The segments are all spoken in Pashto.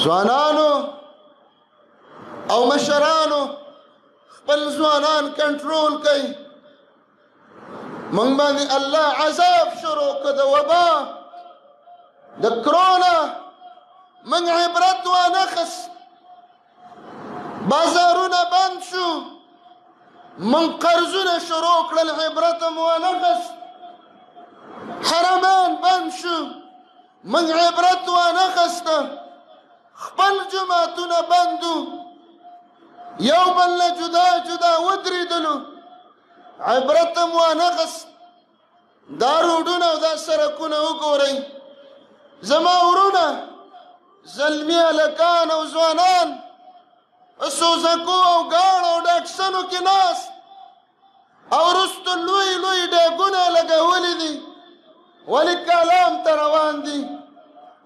ځوانانو او مشرانو خپل ځوانان کنټرول کوي. موږ باندې الله عذاب شروع کړ د وبا د کرونا. موږ عبرت وانخست، بازارونه بند شو، موږ قرضونه شروع کړل، عبرت مو وانخست. حرمان بند شو، موږ عبرت وانخسته. خپل جماعتونه بندو، یو بل نه جدا جدا ودرېدلو، عبرت مو وانخست. دا روډونه او دا سړکونه وګورئ زما ورونه، زلمي هلکان او ځوانان په سوزکو او ګاڼو او ډاکسنو کې ناست او وروسته لوی لوی ډیګونه لګولي دي. ولې کالام ته روان دي،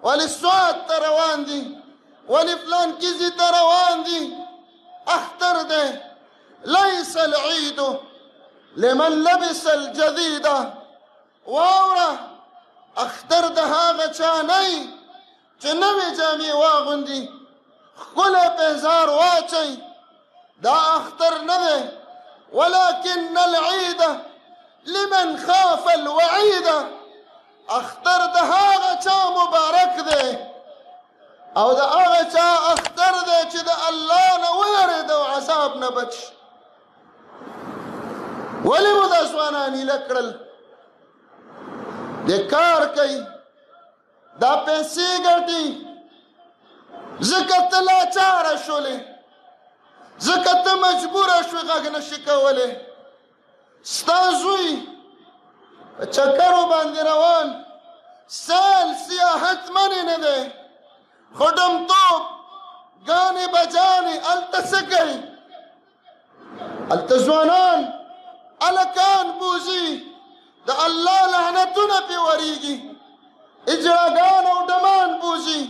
ولې سوات ته روان دي، ولې فلان کیزي ته روان دي. اختر دی لیس العید لمن لبس الجدید. واوره اختر د هغه چا نه چې نوې جامې واغوندي، ښکلی پیزار واچوي، دا اختر نه دی. ولكن العید لمن خاف الوعید. اختر د هغه چا مبارک دی او د هغه چا اختر دی چې د الله نه ویرېد او عذاب نه بچ. ولې مو دا ځوانان هیله کړل؟ د کار کوي، دا پیسې ګټي، ځکه ته لاچاره شولې، ځکه ته مجبوره شوې، غږ نشي کولی. ستا زوی په چکرو باندې روان، سیل سیاحت منې نه دی، خو ډمتوب ګانې بجانې هلته څه کوي؟ هلته ځوانان هلکان بوځي، د الله لعنتونه پې ورېږي. اجراګان او ډمان بوځي،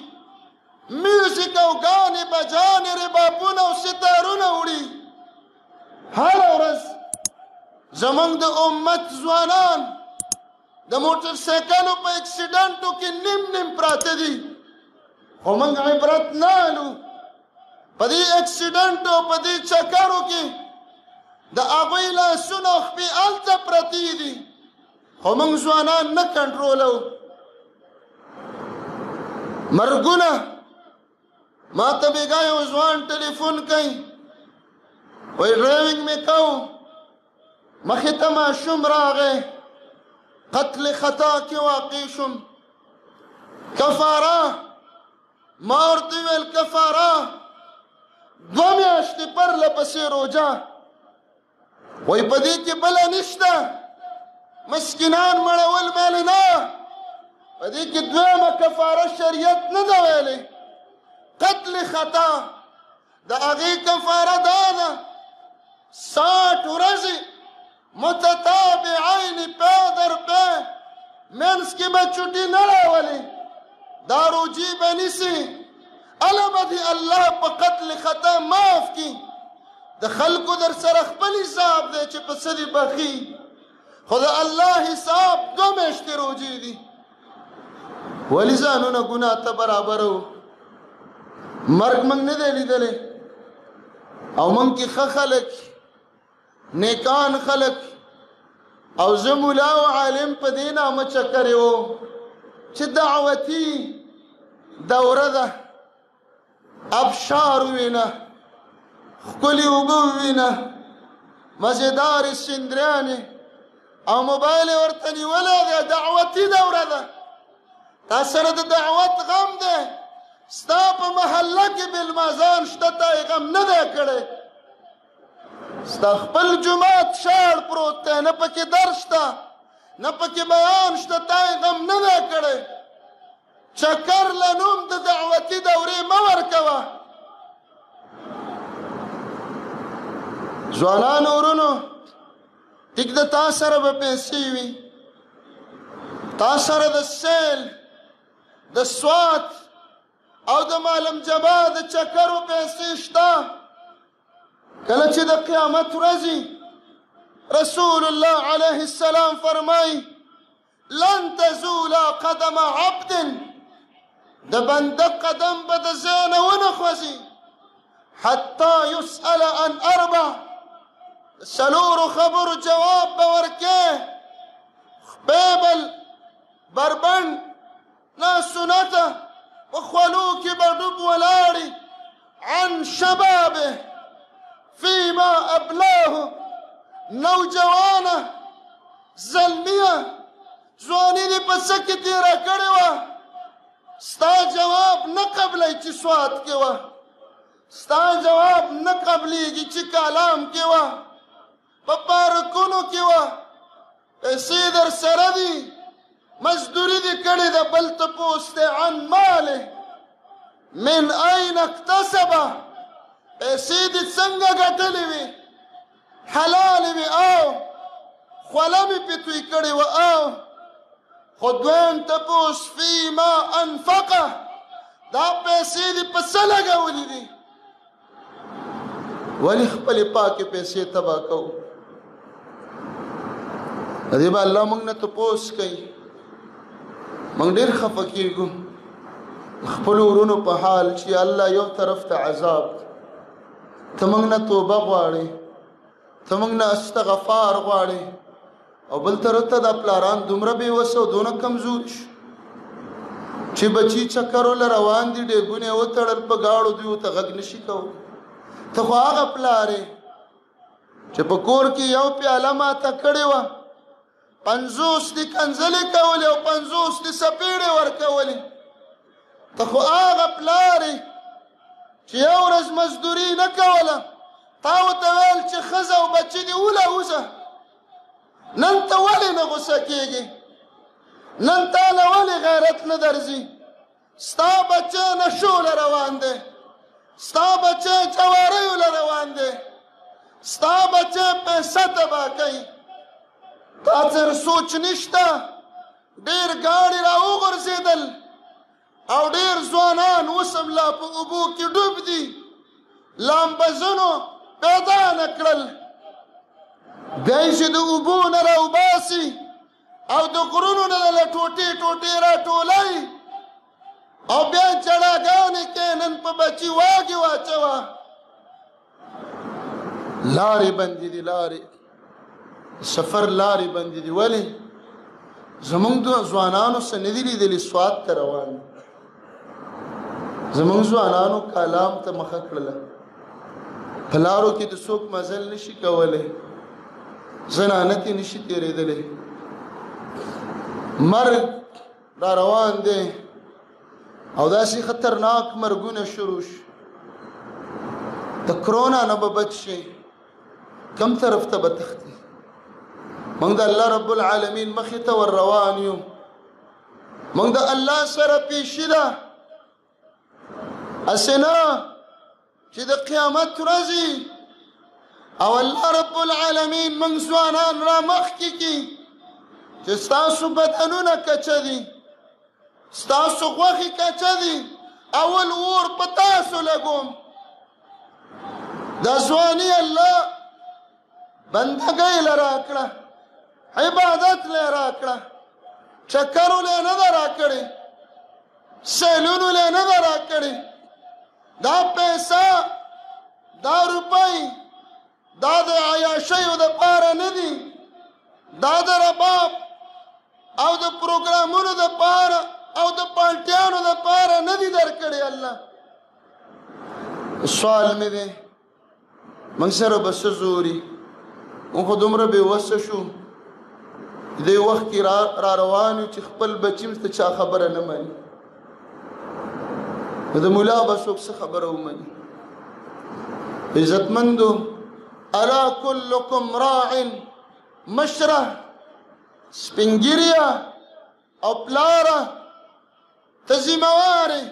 میوزیک او ګانې بجانې ربابونه او ستارونه وړي. هره ورځ زموږ د امت ځوانان د موټر سایکلو په اکسیډنټو کې نیم نیم پراته دي، خو موږ عبرت نه اخلو. په دې اکسیډنټو په دې چکرو کې د هغوی لاسونه او خپې هلته پرتې دي، خو موږ ځوانان نه کنټرولو. مرګونه ما ته بېګا یو ځوان ټلیفون کوي، وایي ډرایوینګ مې کوو، مخې ته ماشوم راغی، قتل خطا کې واقع شوم. کفاره ما ورته وویل کفاره 2 میاشتې پرله پسې روژه. وایي په دې کې بله نشته، مسکینان مړول مالې نه، په دې کې دویمه کفاره شریعت نه ده ویلې. قتل خطا د هغې کفاره دا ده 60 ورځې متتابعین پی در پی، منځ کې به چوټي نه راولي، دا روجي به نیسي. هله به دې الله په قتل خطا معاف کړي. د خلکو در سره خپل حساب دی چې په څه دې بخي، خو د الله حساب 2 میاشتې روجې دي. ولې ځانونه ګناه ته برابرو؟ مرګ موږ نه دی لیدلی، او موږ کې ښه خلک، نیکان خلک، او زه ملا او عالم په دې نامه چکرې و چې دعوتي دوره ده، ابشار وینه، ښکلې اوبه وینه، مزېدارې سندرانې او موبایل یې ورته نیولی دی. دعوتي دوره ده، تا سره د دعوت غم دی، ستا په محله کې بالمازان شته، تا یې غم نه دی کړی. ستا خپل جومات شاړ پروت دی، نه پکې درس شته، نه پکې بیان شته، تا یې غم نه دی کړی. چکر له نوم د دعوتي دورې مه ورکوه. ځوانانو ورونو، ټیک د تا سره به پیسې وي، تا سره د سیل، د سوات او د معلم جبا د چکرو پیسې شته. کله چې د قیامت ورځې رسول الله علیه السلام فرمایي لن تزول قدم عبد د بنده قدم به د ځای نه ونه خوځي حتی یسأل عن اربع څلورو خبرو جواب به ورکې خپې به بربنډ لاسونه په خولو کې به ډوب ولاړې عن شبابه فيما أبلاه نوجوانه زلمیه ځواني دې په څه کې تېره کړې وه ستا جواب نه قبلی چې سوات کې وه ستا جواب نه قبلیږي چې کالام کې وه په پارکونو کې وه پیسې در سره دي مزدوري دې کړې ده بل تپوس دی عن ماله من أين اکتسبه پیسې دې څنګه ګټلې وې حلالې وې او خوله مې پې توی کړې وه او خو دویم تپوس فیما انفقه دا پیسې دې په څه لګولې دي ولې خپلې پاکې پیسې تباه کوو د دې به الله موږ نه تپوس کوي موږ ډېر خفه کېږو خپلو ورونو په حال چې الله یو طرف ته عذاب ته موږ نه توبه غواړې ته موږ نه استغفار غواړې او بل طرف ته دا پلاران دومره بېوسه او دونه کمزور شو چې بچي چکرو له روان دي ډېګونه یې وتړل په گاړو دوی ورته غږ نشي کولی ته خو هغه پلار یې چې په کور کې یو پیاله ماته کړې وه 50 دې کنځلې کولې او 50 دې سپېړې ورکولې ته خو هغه پلار یې چې یو ورځ مزدوري نه کوله تا ورته ویل چې ښځه او بچي دې ولوځه نن ته ولې نه غوسه کېږې نن تا له ولې غیرت نه درځي ستا بچی نشو له روان دی ستا بچی جواریو له روان دی ستا بچی پیسه تباه کوي تا سره سوچ نشته ډېر ګاډې راوغورځېدل او ډېر ځوانان اوس هم لا په اوبو کې ډوب دي لامبزنو پیدا نه کړل دی چې د اوبو نه راوباسي او د غرونو نه له ټوټې ټوټې راټولوي او بیا جړاګانې کوي نن په بچي واګې واچوه لارې بندې دي لارې سفر لارې بندې دي ولې زمونږ د ځوانانو څه نه دي لیدلي سوات ته روان دي زمونږ ځوانانو کالام ته مخه کړله په لارو کې د څوک مزل نشي کولی زنانه تې نشي تېرېدلی مرګ را روان دی او داسې خطرناک مرګونه شروع شي د کرونا نه به بچ شي کم طرف ته به تښتي موږ د الله رب العالمین مخې ته ور روان یو موږ د الله سره پیشي ده هسې نه چې د قیامت ورځې او الله رب العالمین موږ ځوانان را مخکې کړي چې ستاسو بدنونه کچه دي ستاسو غوښې کچه دي اول اور په تاسو لګوم دا ځواني الله بندګۍ له راکړه عبادت له راکړه چکرو له نه ده راکړې سیلونو له نه ده راکړې دا پیسه دا روپۍ دا د عیاشیو دپاره نه دي دا د رباب او د پروګرامونو دپاره او د پالټیانو دپاره نه دي درکړې الله سوال مې دی موږ سره به څه زوري موږ خو دومره بېوسه شو دې وخت کې را روان یو چې خپل بچي ته چا خبره نه مني د مولا به څوک څه خبره ومني عزتمندو الا كلكم راع مشره سپینګیریا او پلاره ته ذمهوارې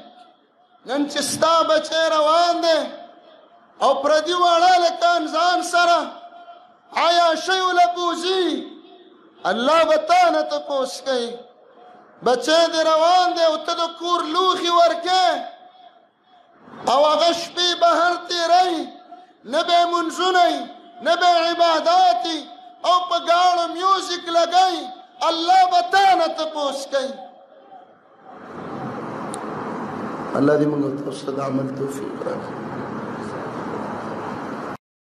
نن چې ستا بچی روان دی او پردي واړه لکان ځان سره عیاشیو له بوځي الله به تا نه تپوس کوي بچی دې روان دی او ته د کور لوښي ورکې او هغه شپې بهر تېروي نه به یې منځونه نه به یې عبادات او په ګاڼو میوزیک لګوي الله به تا نه تپوس کوي الله دې موږ تاسو ته د عمل توفیق راکړي.